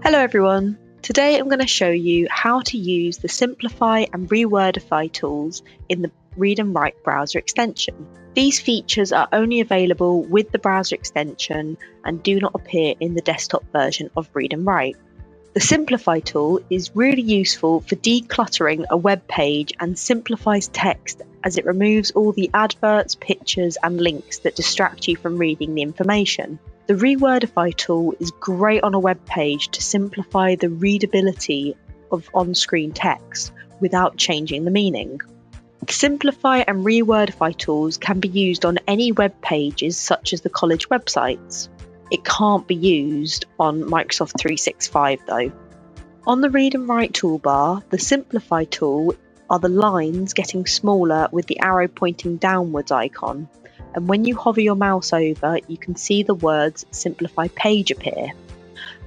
Hello everyone! Today I'm going to show you how to use the Simplify and Rewordify tools in the Read&Write browser extension. These features are only available with the browser extension and do not appear in the desktop version of Read&Write. The Simplify tool is really useful for decluttering a web page and simplifies text as it removes all the adverts, pictures and links that distract you from reading the information. The Rewordify tool is great on a web page to simplify the readability of on-screen text without changing the meaning. Simplify and Rewordify tools can be used on any web pages such as the college websites. It can't be used on Microsoft 365 though. On the Read&Write toolbar, the Simplify tool are the lines getting smaller with the arrow pointing downwards icon. And when you hover your mouse over, you can see the words Simplify Page appear.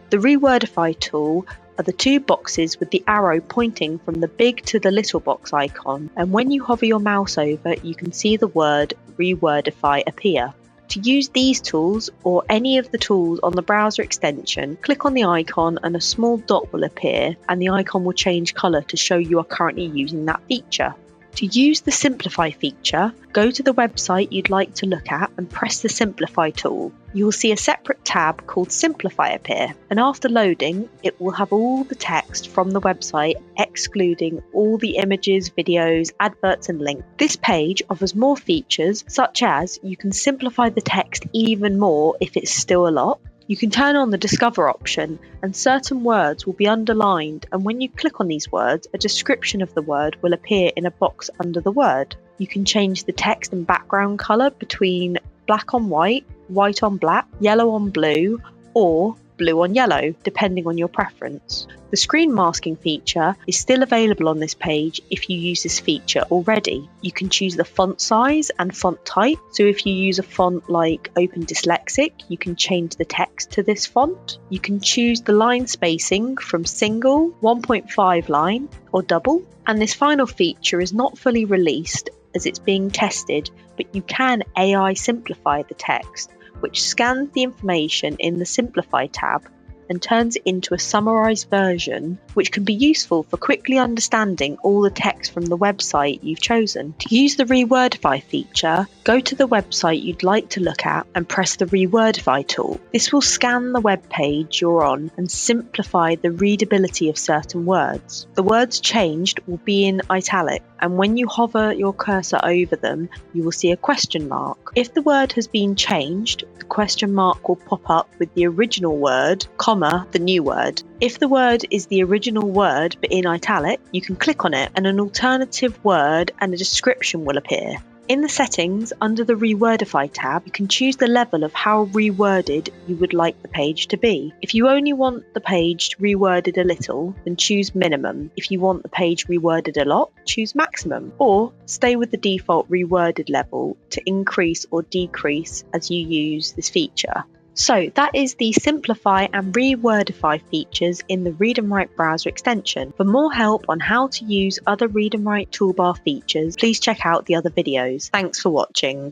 The Rewordify tool are the two boxes with the arrow pointing from the big to the little box icon, and when you hover your mouse over, you can see the word Rewordify appear. To use these tools or any of the tools on the browser extension, click on the icon and a small dot will appear, and the icon will change colour to show you are currently using that feature. To use the Simplify feature, go to the website you'd like to look at and press the Simplify tool. You will see a separate tab called Simplify appear, and after loading, it will have all the text from the website, excluding all the images, videos, adverts and links. This page offers more features, such as you can simplify the text even more if it's still a lot. You can turn on the Discover option and certain words will be underlined, and when you click on these words, a description of the word will appear in a box under the word. You can change the text and background colour between black on white, white on black, yellow on blue, or blue on yellow, depending on your preference. The screen masking feature is still available on this page if you use this feature already. You can choose the font size and font type. So if you use a font like Open Dyslexic, you can change the text to this font. You can choose the line spacing from single, 1.5 line, or double. And this final feature is not fully released as it's being tested, but you can AI simplify the text, which scans the information in the Simplify tab and turns it into a summarised version, which can be useful for quickly understanding all the text from the website you've chosen. To use the Rewordify feature, go to the website you'd like to look at and press the Rewordify tool. This will scan the web page you're on and simplify the readability of certain words. The words changed will be in italic, and when you hover your cursor over them, you will see a question mark. If the word has been changed, the question mark will pop up with the original word, comma, the new word. If the word is the original word but in italic, you can click on it and an alternative word and a description will appear. In the settings, under the Rewordify tab, you can choose the level of how reworded you would like the page to be. If you only want the page reworded a little, then choose minimum. If you want the page reworded a lot, choose maximum. Or stay with the default reworded level to increase or decrease as you use this feature. So that is the Simplify and Rewordify features in the Read&Write browser extension. For more help on how to use other Read&Write toolbar features, please check out the other videos. Thanks for watching.